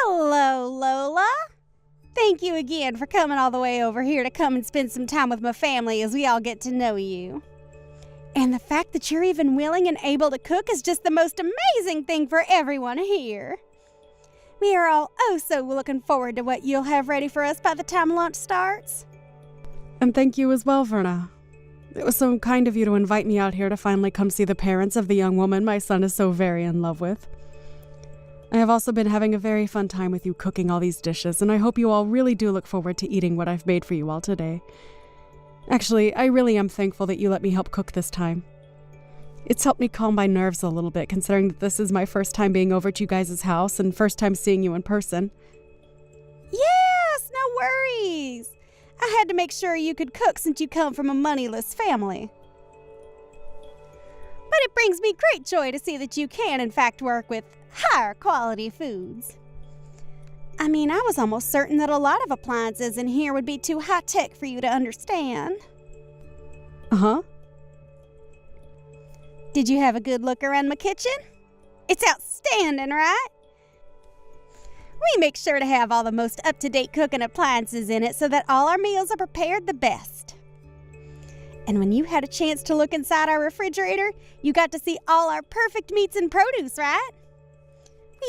Hello, Lola. Thank you again for coming all the way over here to come and spend some time with my family as we all get to know you. And the fact that you're even willing and able to cook is just the most amazing thing for everyone here. We are all so looking forward to what you'll have ready for us by the time lunch starts. And thank you as well, Verna. It was so kind of you to invite me out here to finally come see the parents of the young woman my son is so very in love with. I have also been having a very fun time with you cooking all these dishes, and I hope you all really do look forward to eating what I've made for you all today. Actually, I really am thankful that you let me help cook this time. It's helped me calm my nerves a little bit, considering that this is my first time being over at you guys' house and first time seeing you in person. Yes, no worries. I had to make sure you could cook since you come from a moneyless family. But it brings me great joy to see that you can, in fact, work with higher quality foods. I mean, I was almost certain that a lot of appliances in here would be too high-tech for you to understand. Uh-huh. Did you have a good look around my kitchen? It's outstanding, right? We make sure to have all the most up-to-date cooking appliances in it so that all our meals are prepared the best. And when you had a chance to look inside our refrigerator, you got to see all our perfect meats and produce, right?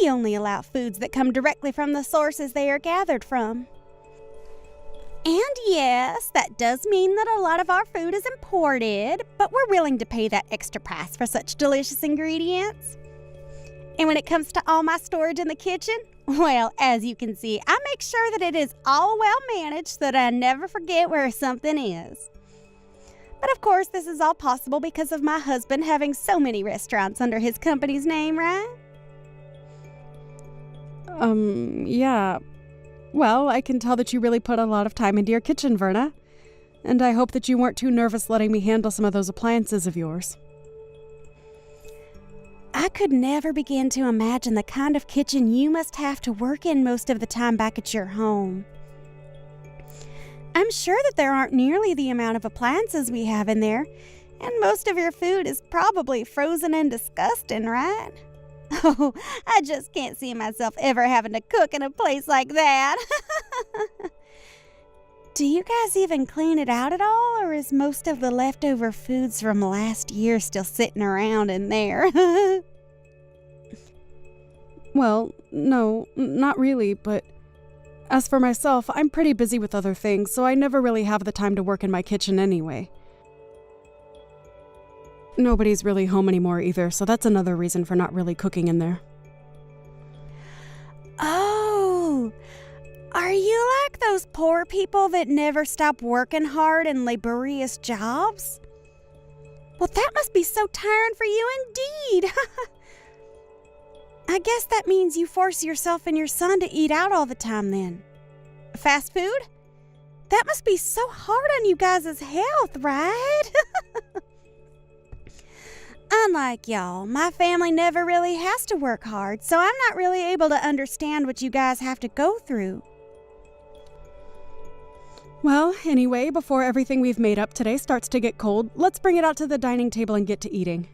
We only allow foods that come directly from the sources they are gathered from. And yes, that does mean that a lot of our food is imported, but we're willing to pay that extra price for such delicious ingredients. And when it comes to all my storage in the kitchen, well, as you can see, I make sure that it is all well managed so that I never forget where something is. But of course, this is all possible because of my husband having so many restaurants under his company's name, right? Yeah. Well, I can tell that you really put a lot of time into your kitchen, Verna. And I hope that you weren't too nervous letting me handle some of those appliances of yours. I could never begin to imagine the kind of kitchen you must have to work in most of the time back at your home. I'm sure that there aren't nearly the amount of appliances we have in there, and most of your food is probably frozen and disgusting, right? Oh, I just can't see myself ever having to cook in a place like that. Do you guys even clean it out at all, or is most of the leftover foods from last year still sitting around in there? Well, no, not really, but as for myself, I'm pretty busy with other things, so I never really have the time to work in my kitchen anyway. Nobody's really home anymore either, so that's another reason for not really cooking in there. Oh, are you like those poor people that never stop working hard in laborious jobs? Well, that must be so tiring for you indeed. I guess that means you force yourself and your son to eat out all the time then. Fast food? That must be so hard on you guys' health, right? Unlike y'all, my family never really has to work hard, so I'm not really able to understand what you guys have to go through. Well, anyway, before everything we've made up today starts to get cold, let's bring it out to the dining table and get to eating.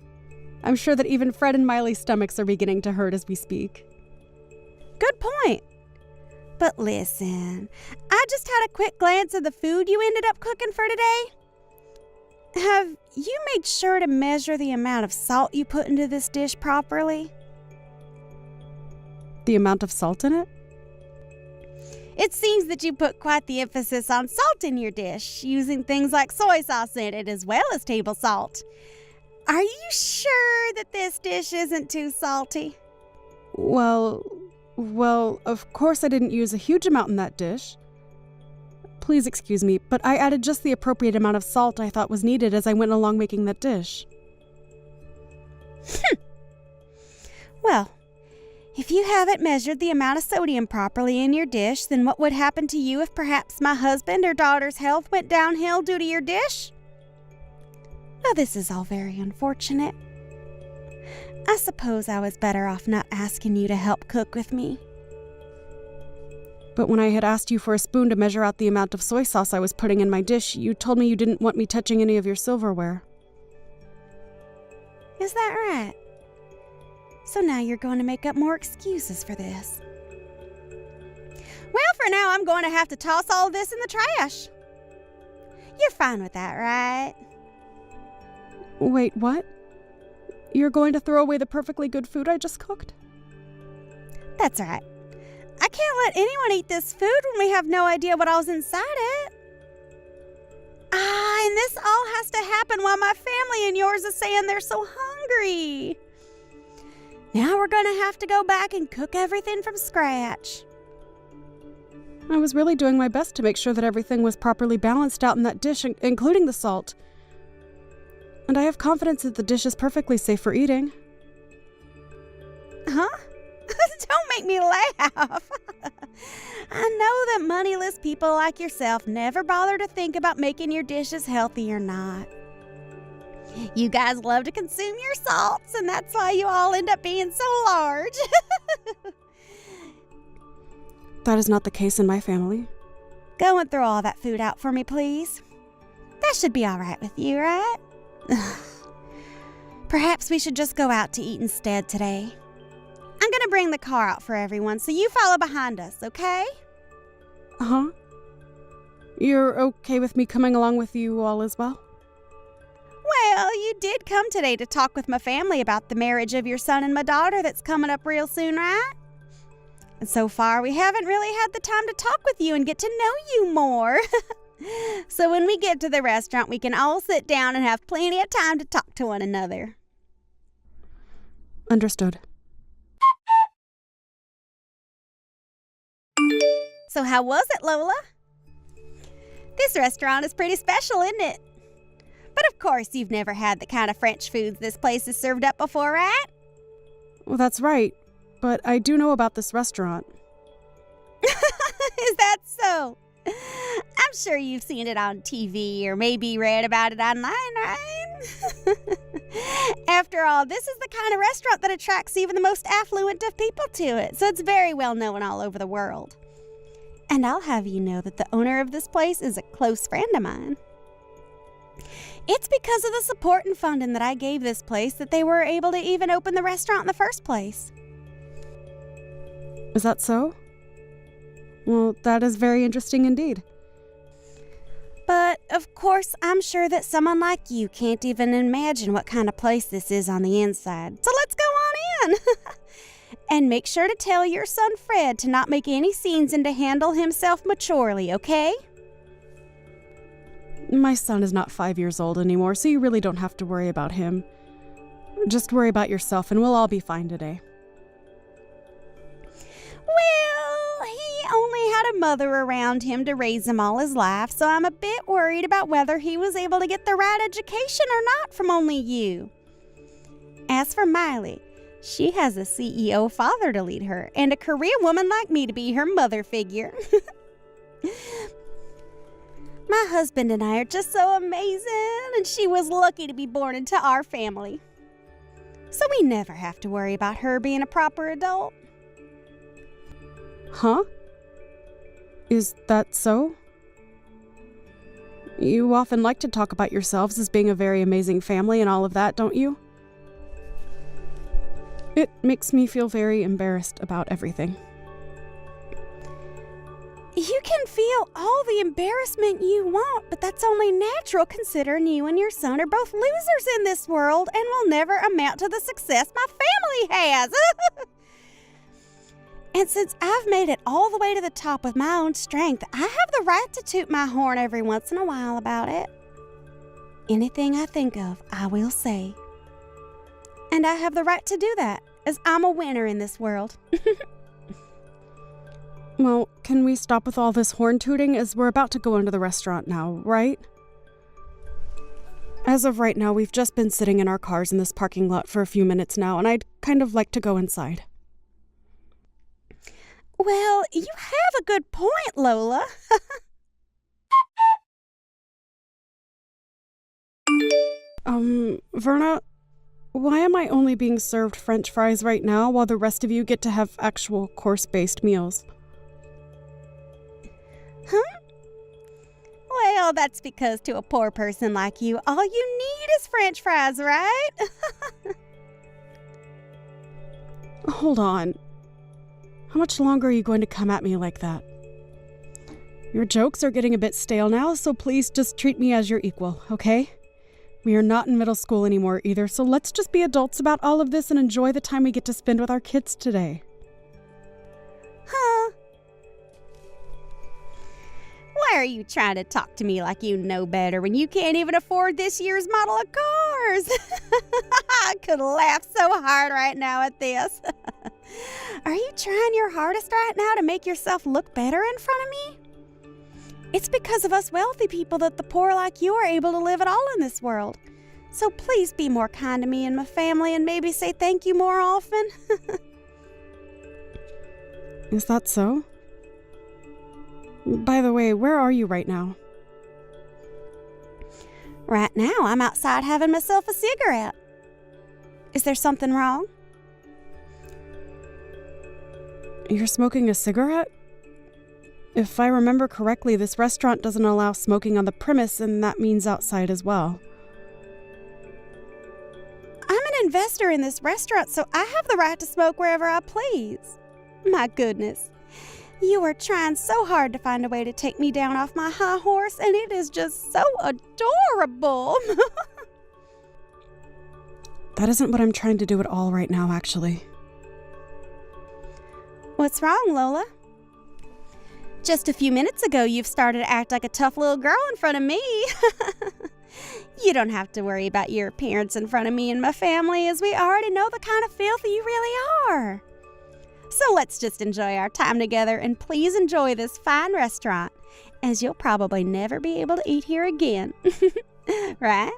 I'm sure that even Fred and Miley's stomachs are beginning to hurt as we speak. Good point. But listen, I just had a quick glance at the food you ended up cooking for today. Have you made sure to measure the amount of salt you put into this dish properly? The amount of salt in it? It seems that you put quite the emphasis on salt in your dish, using things like soy sauce in it as well as table salt. Are you sure that this dish isn't too salty? Well, of course I didn't use a huge amount in that dish. Please excuse me, but I added just the appropriate amount of salt I thought was needed as I went along making that dish. Well, if you haven't measured the amount of sodium properly in your dish, then what would happen to you if perhaps my husband or daughter's health went downhill due to your dish? Well, this is all very unfortunate. I suppose I was better off not asking you to help cook with me. But when I had asked you for a spoon to measure out the amount of soy sauce I was putting in my dish, you told me you didn't want me touching any of your silverware. Is that right? So now you're going to make up more excuses for this. for now, I'm going to have to toss all of this in the trash. You're fine with that, right? Wait, what? You're going to throw away the perfectly good food I just cooked? That's right. I can't let anyone eat this food when we have no idea what all's inside it. And this all has to happen while my family and yours is saying they're so hungry. Now we're going to have to go back and cook everything from scratch. I was really doing my best to make sure that everything was properly balanced out in that dish, including the salt. And I have confidence that the dish is perfectly safe for eating. Huh? Don't make me laugh. I know that moneyless people like yourself never bother to think about making your dishes healthy or not. You guys love to consume your salts, and that's why you all end up being so large. That is not the case in my family. Go and throw all that food out for me, please. That should be all right with you, right? Perhaps we should just go out to eat instead today. I'm going to bring the car out for everyone, so you follow behind us, okay? Uh-huh. You're okay with me coming along with you all as well? Well, you did come today to talk with my family about the marriage of your son and my daughter that's coming up real soon, right? And so far, we haven't really had the time to talk with you and get to know you more. So when we get to the restaurant, we can all sit down and have plenty of time to talk to one another. Understood. So how was it, Lola? This restaurant is pretty special, isn't it? But of course, you've never had the kind of French foods this place has served up before, right? Well, that's right. But I do know about this restaurant. Is that so? I'm sure you've seen it on TV or maybe read about it online, right? After all, this is the kind of restaurant that attracts even the most affluent of people to it, so it's very well known all over the world. And I'll have you know that the owner of this place is a close friend of mine. It's because of the support and funding that I gave this place that they were able to even open the restaurant in the first place. Is that so? Well, that is very interesting indeed. But, of course, I'm sure that someone like you can't even imagine what kind of place this is on the inside. So let's go on in! And make sure to tell your son Fred to not make any scenes and to handle himself maturely, okay? My son is not 5 years old anymore, so you really don't have to worry about him. Just worry about yourself and we'll all be fine today. Well, he only had a mother around him to raise him all his life, so I'm a bit worried about whether he was able to get the right education or not from only you. As for Miley, she has a CEO father to lead her and a career woman like me to be her mother figure. My husband and I are just so amazing, and she was lucky to be born into our family. So we never have to worry about her being a proper adult. Huh? Is that so? You often like to talk about yourselves as being a very amazing family and all of that, don't you? It makes me feel very embarrassed about everything. You can feel all the embarrassment you want, but that's only natural considering you and your son are both losers in this world and will never amount to the success my family has. And since I've made it all the way to the top with my own strength, I have the right to toot my horn every once in a while about it. Anything I think of, I will say. And I have the right to do that, as I'm a winner in this world. Well, can we stop with all this horn tooting as we're about to go into the restaurant now, right? As of right now, we've just been sitting in our cars in this parking lot for a few minutes now, and I'd kind of like to go inside. Well, you have a good point, Lola. Verna, why am I only being served French fries right now while the rest of you get to have actual course-based meals? Huh? Well, that's because to a poor person like you, all you need is French fries, right? Hold on. How much longer are you going to come at me like that? Your jokes are getting a bit stale now, so please just treat me as your equal, okay? We are not in middle school anymore either, so let's just be adults about all of this and enjoy the time we get to spend with our kids today. Huh? Why are you trying to talk to me like you know better when you can't even afford this year's model of cars? I could laugh so hard right now at this. Are you trying your hardest right now to make yourself look better in front of me? It's because of us wealthy people that the poor like you are able to live at all in this world. So please be more kind to me and my family and maybe say thank you more often. Is that so? By the way, where are you right now? Right now, I'm outside having myself a cigarette. Is there something wrong? You're smoking a cigarette? If I remember correctly, this restaurant doesn't allow smoking on the premise, and that means outside as well. I'm an investor in this restaurant, so I have the right to smoke wherever I please. My goodness. You are trying so hard to find a way to take me down off my high horse, and it is just so adorable. That isn't what I'm trying to do at all right now, actually. What's wrong, Lola? Just a few minutes ago, you've started to act like a tough little girl in front of me. You don't have to worry about your appearance in front of me and my family, as we already know the kind of filth you really are. So let's just enjoy our time together, and please enjoy this fine restaurant, as you'll probably never be able to eat here again. Right?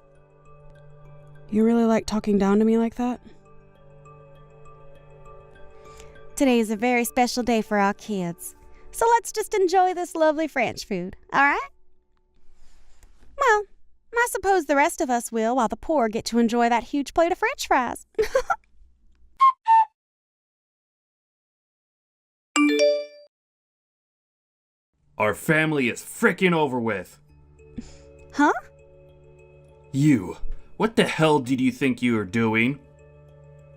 You really like talking down to me like that? Today is a very special day for our kids. So let's just enjoy this lovely French food, all right? Well, I suppose the rest of us will, while the poor get to enjoy that huge plate of French fries. Our family is frickin' over with. Huh? You. What the hell did you think you were doing?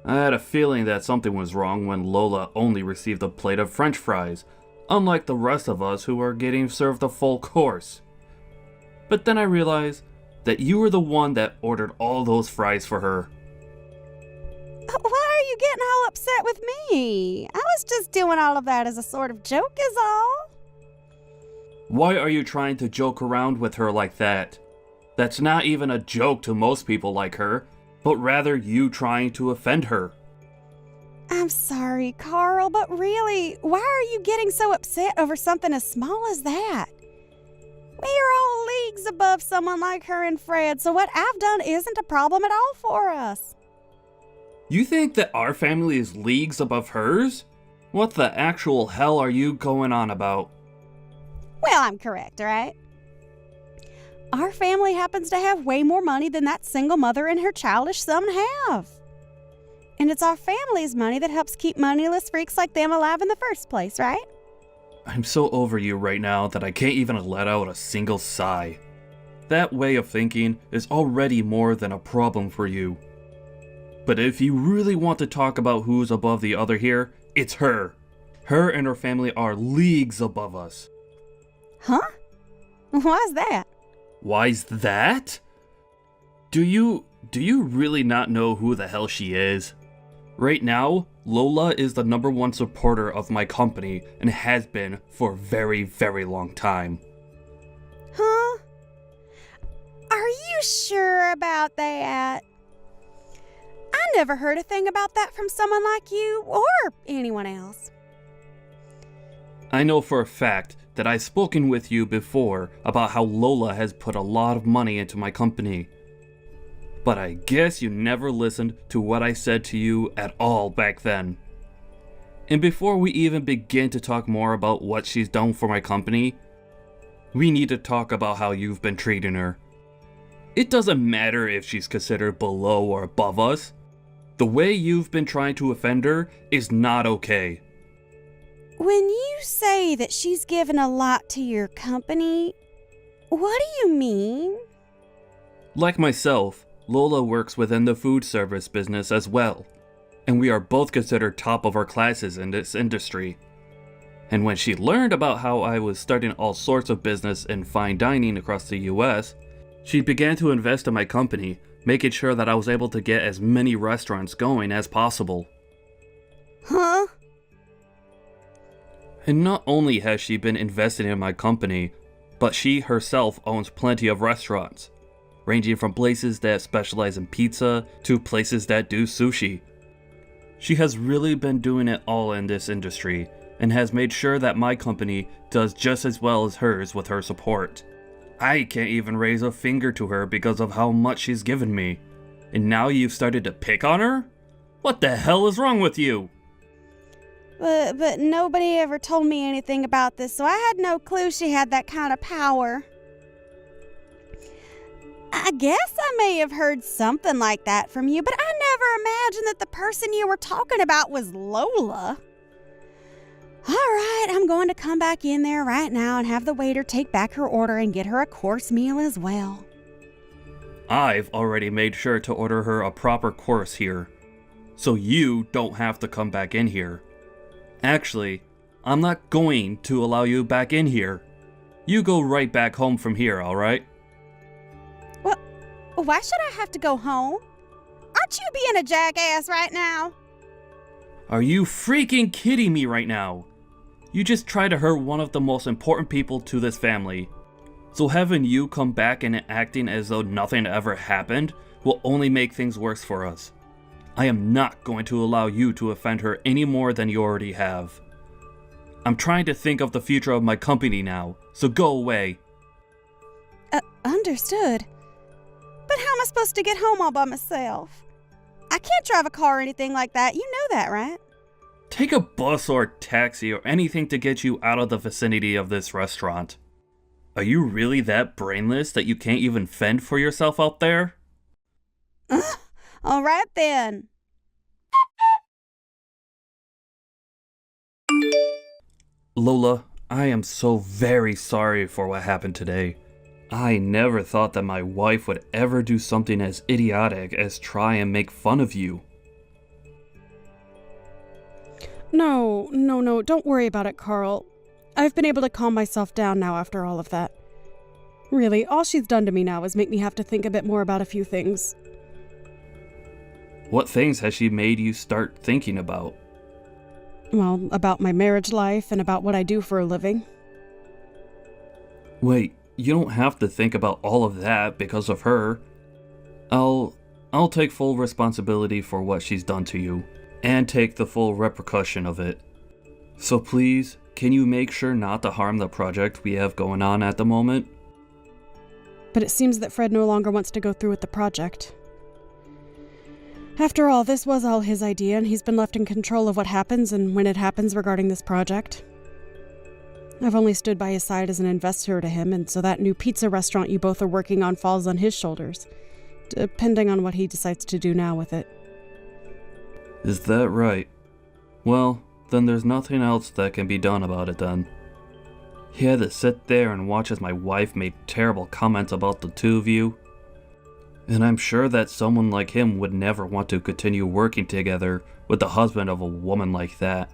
I had a feeling that something was wrong when Lola only received a plate of French fries, unlike the rest of us who are getting served a full course. But then I realized that you were the one that ordered all those fries for her. Why are you getting all upset with me? I was just doing all of that as a sort of joke is all. Why are you trying to joke around with her like that? That's not even a joke to most people like her, but rather you trying to offend her. I'm sorry, Carl, but really, why are you getting so upset over something as small as that? We are all leagues above someone like her and Fred, so what I've done isn't a problem at all for us. You think that our family is leagues above hers? What the actual hell are you going on about? Well, I'm correct, right? Our family happens to have way more money than that single mother and her childish son have. And it's our family's money that helps keep moneyless freaks like them alive in the first place, right? I'm so over you right now that I can't even let out a single sigh. That way of thinking is already more than a problem for you. But if you really want to talk about who's above the other here, it's her. Her and her family are leagues above us. Huh? Why's that? Why's that? Do you really not know who the hell she is? Right now, Lola is the #1 supporter of my company and has been for a very, very long time. Huh? Are you sure about that? I never heard a thing about that from someone like you or anyone else. I know for a fact that I've spoken with you before about how Lola has put a lot of money into my company. But I guess you never listened to what I said to you at all back then. And before we even begin to talk more about what she's done for my company, we need to talk about how you've been treating her. It doesn't matter if she's considered below or above us. The way you've been trying to offend her is not okay. When you say that she's given a lot to your company, what do you mean? Like myself, Lola works within the food service business as well, and we are both considered top of our classes in this industry. And when she learned about how I was starting all sorts of business in fine dining across the US, she began to invest in my company, making sure that I was able to get as many restaurants going as possible. Huh? And not only has she been investing in my company, but she herself owns plenty of restaurants, ranging from places that specialize in pizza to places that do sushi. She has really been doing it all in this industry, and has made sure that my company does just as well as hers with her support. I can't even raise a finger to her because of how much she's given me. And now you've started to pick on her? What the hell is wrong with you? But nobody ever told me anything about this, so I had no clue she had that kind of power. I guess I may have heard something like that from you, but I never imagined that the person you were talking about was Lola. All right, I'm going to come back in there right now and have the waiter take back her order and get her a course meal as well. I've already made sure to order her a proper course here, so you don't have to come back in here. Actually, I'm not going to allow you back in here. You go right back home from here, alright? What? Why should I have to go home? Aren't you being a jackass right now? Are you freaking kidding me right now? You just tried to hurt one of the most important people to this family. So having you come back and acting as though nothing ever happened will only make things worse for us. I am not going to allow you to offend her any more than you already have. I'm trying to think of the future of my company now, so go away. Understood. But how am I supposed to get home all by myself? I can't drive a car or anything like that. You know that, right? Take a bus or taxi or anything to get you out of the vicinity of this restaurant. Are you really that brainless that you can't even fend for yourself out there? All right then. Lola, I am so very sorry for what happened today. I never thought that my wife would ever do something as idiotic as try and make fun of you. No, don't worry about it, Carl. I've been able to calm myself down now after all of that. Really, all she's done to me now is make me have to think a bit more about a few things. What things has she made you start thinking about? Well, about my marriage life and about what I do for a living. Wait, you don't have to think about all of that because of her. I'll take full responsibility for what she's done to you, and take the full repercussion of it. So please, can you make sure not to harm the project we have going on at the moment? But it seems that Fred no longer wants to go through with the project. After all, this was all his idea, and he's been left in control of what happens and when it happens regarding this project. I've only stood by his side as an investor to him, and so that new pizza restaurant you both are working on falls on his shoulders, depending on what he decides to do now with it. Is that right? Well, then there's nothing else that can be done about it then. He had to sit there and watch as my wife made terrible comments about the two of you. And I'm sure that someone like him would never want to continue working together with the husband of a woman like that.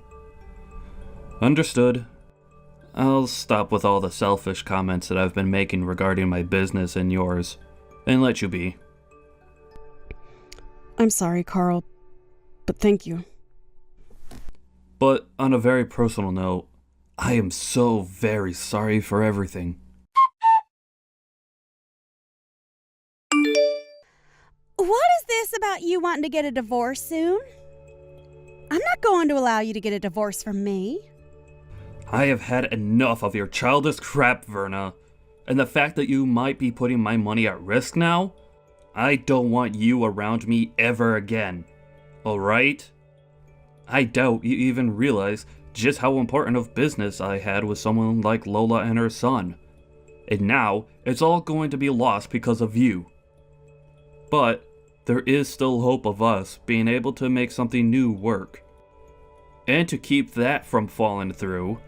Understood. I'll stop with all the selfish comments that I've been making regarding my business and yours, and let you be. I'm sorry, Carl, but thank you. But on a very personal note, I am so very sorry for everything. What is this about you wanting to get a divorce soon? I'm not going to allow you to get a divorce from me. I have had enough of your childish crap, Verna. And the fact that you might be putting my money at risk now? I don't want you around me ever again. Alright? I doubt you even realize just how important of business I had with someone like Lola and her son. And now, it's all going to be lost because of you. But there is still hope of us being able to make something new work. And to keep that from falling through,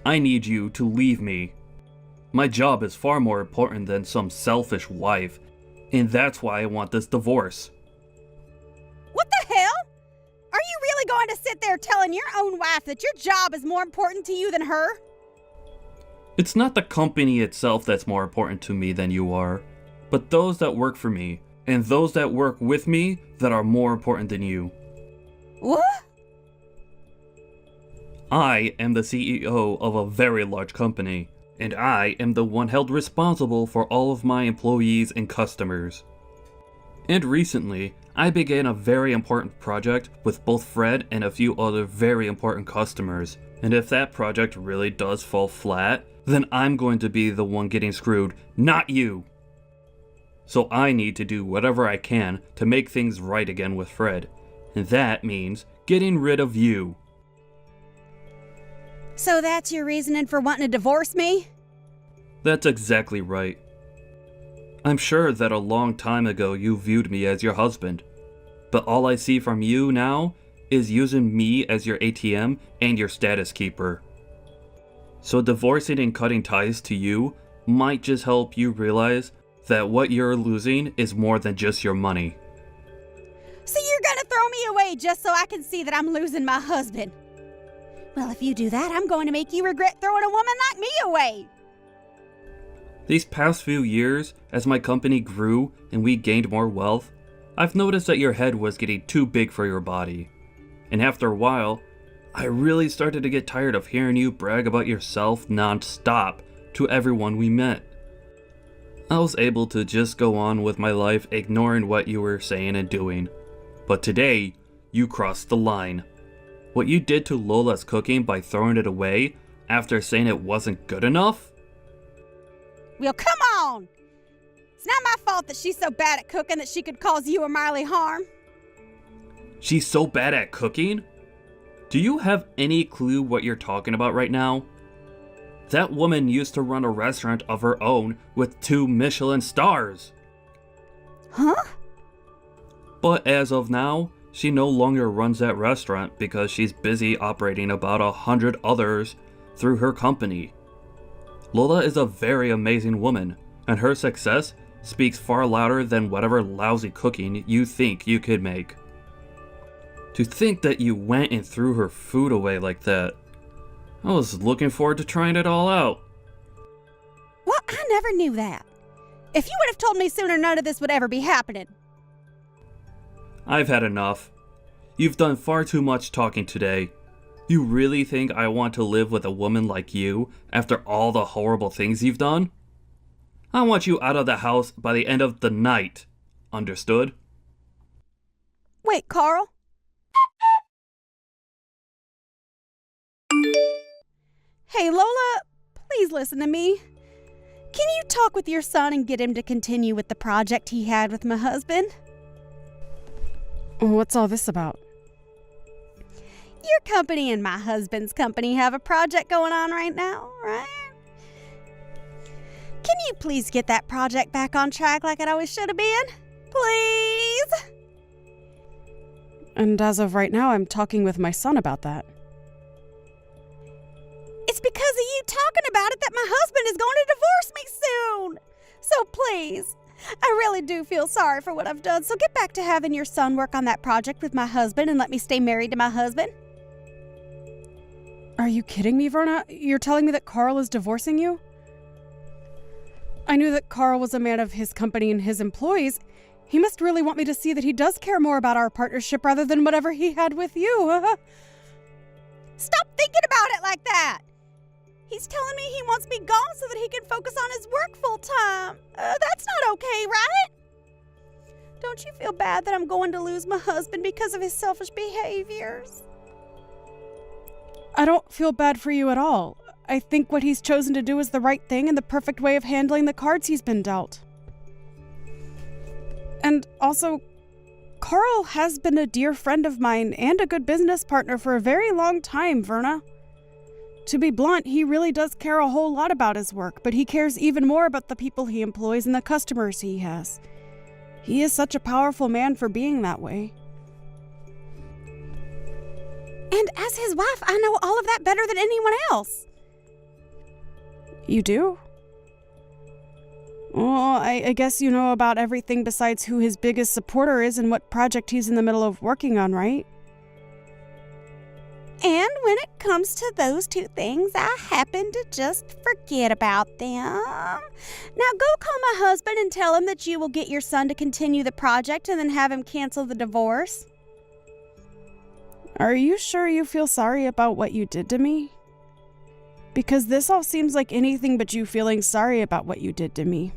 I need you to leave me. My job is far more important than some selfish wife, and that's why I want this divorce. What the hell? Are you really going gonna sit there telling your own wife that your job is more important to you than her? It's not the company itself that's more important to me than you are, but those that work for me, and those that work with me that are more important than you. What? I am the CEO of a very large company, and I am the one held responsible for all of my employees and customers. And recently, I began a very important project with both Fred and a few other very important customers, and if that project really does fall flat, then I'm going to be the one getting screwed, not you. So I need to do whatever I can to make things right again with Fred, and that means getting rid of you. So that's your reasoning for wanting to divorce me? That's exactly right. I'm sure that a long time ago you viewed me as your husband, but all I see from you now is using me as your ATM and your status keeper. So divorcing and cutting ties to you might just help you realize that what you're losing is more than just your money. So you're gonna throw me away just so I can see that I'm losing my husband? Well, if you do that, I'm going to make you regret throwing a woman like me away. These past few years, as my company grew and we gained more wealth, I've noticed that your head was getting too big for your body. And after a while, I really started to get tired of hearing you brag about yourself non-stop to everyone we met. I was able to just go on with my life ignoring what you were saying and doing. But today, you crossed the line. What you did to Lola's cooking by throwing it away after saying it wasn't good enough? Well, come on! It's not my fault that she's so bad at cooking that she could cause you or Miley harm. She's so bad at cooking? Do you have any clue what you're talking about right now? That woman used to run a restaurant of her own with 2 Michelin stars. Huh? But as of now, she no longer runs that restaurant because she's busy operating about 100 others through her company. Lola is a very amazing woman, and her success speaks far louder than whatever lousy cooking you think you could make. To think that you went and threw her food away like that. I was looking forward to trying it all out. Well, I never knew that. If you would have told me sooner, none of this would ever be happening. I've had enough. You've done far too much talking today. You really think I want to live with a woman like you after all the horrible things you've done? I want you out of the house by the end of the night. Understood? Wait, Carl? Hey, Lola, please listen to me. Can you talk with your son and get him to continue with the project he had with my husband? What's all this about? Your company and my husband's company have a project going on right now, right? Can you please get that project back on track like it always should have been? Please? And as of right now, I'm talking with my son about that. It's because of you talking about it that my husband is going to divorce me soon. So please, I really do feel sorry for what I've done. So get back to having your son work on that project with my husband and let me stay married to my husband. Are you kidding me, Verna? You're telling me that Carl is divorcing you? I knew that Carl was a man of his company and his employees. He must really want me to see that he does care more about our partnership rather than whatever he had with you. Stop thinking about it like that. He's telling me he wants me gone so that he can focus on his work full time. That's not okay, right? Don't you feel bad that I'm going to lose my husband because of his selfish behaviors? I don't feel bad for you at all. I think what he's chosen to do is the right thing and the perfect way of handling the cards he's been dealt. And also, Carl has been a dear friend of mine and a good business partner for a very long time, Verna. To be blunt, he really does care a whole lot about his work, but he cares even more about the people he employs and the customers he has. He is such a powerful man for being that way. And as his wife, I know all of that better than anyone else. You do? Well, I guess you know about everything besides who his biggest supporter is and what project he's in the middle of working on, right? And when it comes to those two things, I happen to just forget about them. Now go call my husband and tell him that you will get your son to continue the project and then have him cancel the divorce. Are you sure you feel sorry about what you did to me? Because this all seems like anything but you feeling sorry about what you did to me.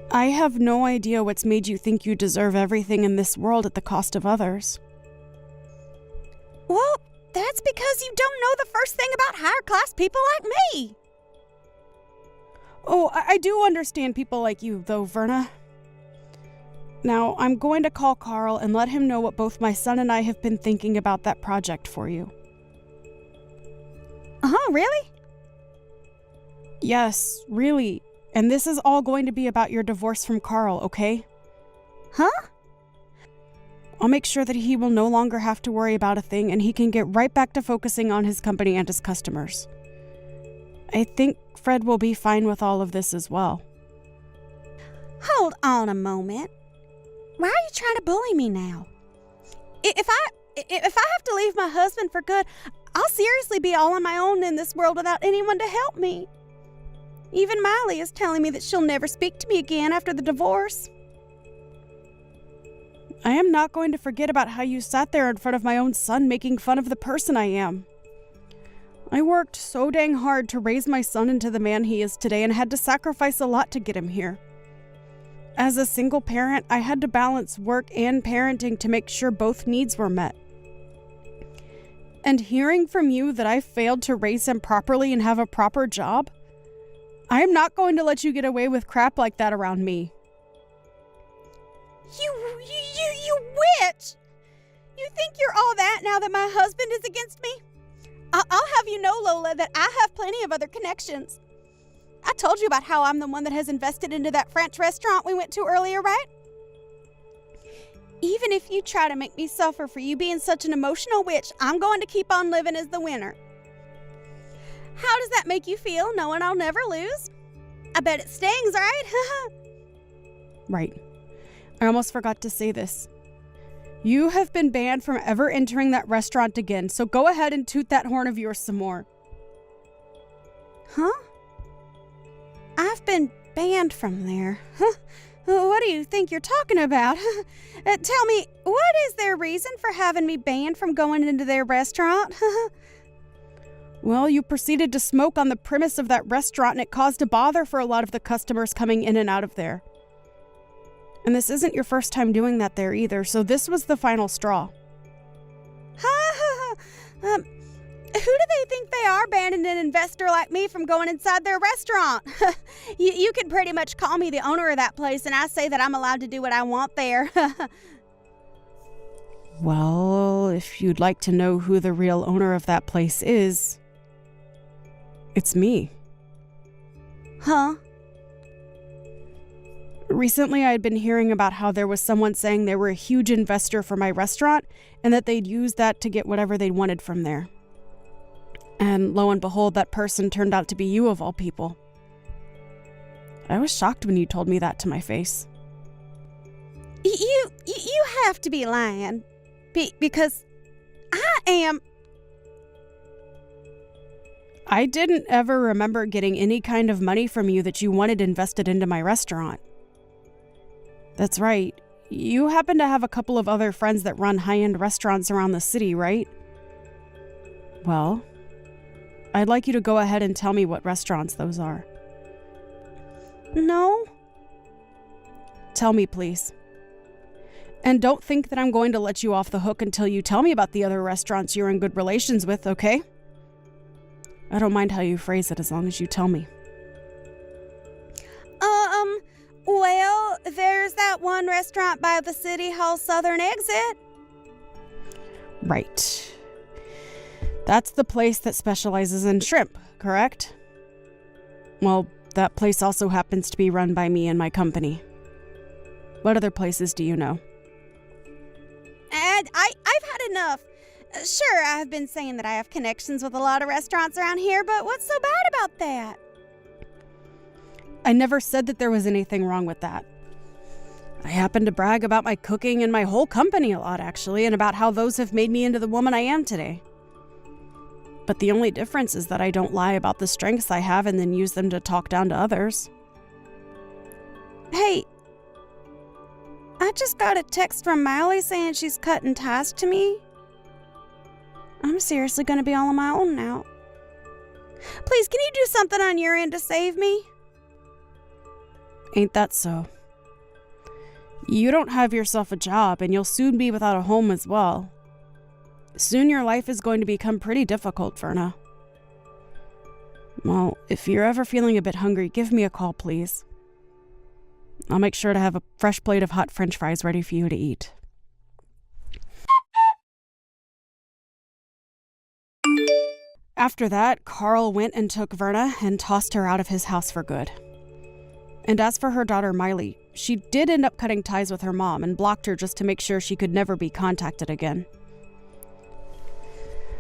I have no idea what's made you think you deserve everything in this world at the cost of others. Well, that's because you don't know the first thing about higher class people like me. Oh, I do understand people like you, though, Verna. Now, I'm going to call Carl and let him know what both my son and I have been thinking about that project for you. Really? Yes, really. And this is all going to be about your divorce from Carl, okay? Huh? I'll make sure that he will no longer have to worry about a thing and he can get right back to focusing on his company and his customers. I think Fred will be fine with all of this as well. Hold on a moment. Why are you trying to bully me now? If I have to leave my husband for good, I'll seriously be all on my own in this world without anyone to help me. Even Miley is telling me that she'll never speak to me again after the divorce. I am not going to forget about how you sat there in front of my own son making fun of the person I am. I worked so dang hard to raise my son into the man he is today and had to sacrifice a lot to get him here. As a single parent, I had to balance work and parenting to make sure both needs were met. And hearing from you that I failed to raise him properly and have a proper job, I am not going to let you get away with crap like that around me. You witch! You think you're all that now that my husband is against me? I'll have you know, Lola, that I have plenty of other connections. I told you about how I'm the one that has invested into that French restaurant we went to earlier, right? Even if you try to make me suffer for you being such an emotional witch, I'm going to keep on living as the winner. How does that make you feel, knowing I'll never lose? I bet it stings, right? Right. I almost forgot to say this. You have been banned from ever entering that restaurant again, so go ahead and toot that horn of yours some more. Huh? I've been banned from there. Huh? What do you think you're talking about? Tell me, what is their reason for having me banned from going into their restaurant? Well, you proceeded to smoke on the premise of that restaurant and it caused a bother for a lot of the customers coming in and out of there. And this isn't your first time doing that there either, so this was the final straw. Who do they think they are banning an investor like me from going inside their restaurant? You could pretty much call me the owner of that place and I say that I'm allowed to do what I want there. Well, if you'd like to know who the real owner of that place is, it's me. Huh? Recently, I had been hearing about how there was someone saying they were a huge investor for my restaurant and that they'd use that to get whatever they wanted from there. And lo and behold, that person turned out to be you of all people. I was shocked when you told me that to my face. You have to be lying. Because I am... I didn't ever remember getting any kind of money from you that you wanted invested into my restaurant. That's right. You happen to have a couple of other friends that run high-end restaurants around the city, right? Well, I'd like you to go ahead and tell me what restaurants those are. No. Tell me, please. And don't think that I'm going to let you off the hook until you tell me about the other restaurants you're in good relations with, okay? I don't mind how you phrase it as long as you tell me. Well, there's that one restaurant by the City Hall southern exit. Right. That's the place that specializes in shrimp, correct? Well, that place also happens to be run by me and my company. What other places do you know? And I've had enough. Sure, I've been saying that I have connections with a lot of restaurants around here, but what's so bad about that? I never said that there was anything wrong with that. I happen to brag about my cooking and my whole company a lot, actually, and about how those have made me into the woman I am today. But the only difference is that I don't lie about the strengths I have and then use them to talk down to others. Hey, I just got a text from Miley saying she's cutting ties to me. I'm seriously going to be all on my own now. Please, can you do something on your end to save me? Ain't that so? You don't have yourself a job, and you'll soon be without a home as well. Soon your life is going to become pretty difficult, Verna. Well, if you're ever feeling a bit hungry, give me a call, please. I'll make sure to have a fresh plate of hot French fries ready for you to eat. After that, Carl went and took Verna and tossed her out of his house for good. And as for her daughter Miley, she did end up cutting ties with her mom and blocked her just to make sure she could never be contacted again.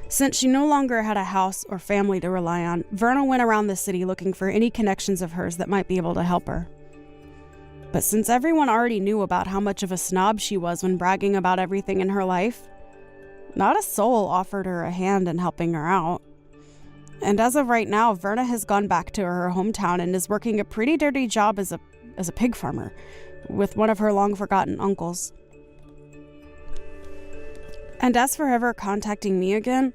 Since she no longer had a house or family to rely on, Verna went around the city looking for any connections of hers that might be able to help her. But since everyone already knew about how much of a snob she was when bragging about everything in her life, not a soul offered her a hand in helping her out. And as of right now, Verna has gone back to her hometown and is working a pretty dirty job as a pig farmer with one of her long-forgotten uncles. And as for ever contacting me again,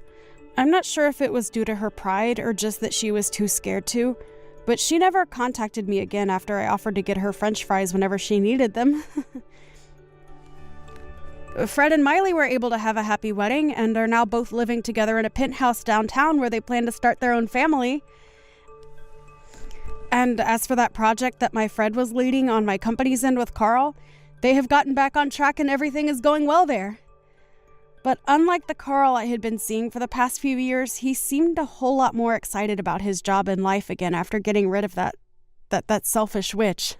I'm not sure if it was due to her pride or just that she was too scared to, but she never contacted me again after I offered to get her French fries whenever she needed them. Fred and Miley were able to have a happy wedding and are now both living together in a penthouse downtown where they plan to start their own family. And as for that project that my Fred was leading on my company's end with Carl, they have gotten back on track and everything is going well there. But unlike the Carl I had been seeing for the past few years, he seemed a whole lot more excited about his job and life again after getting rid of that selfish witch.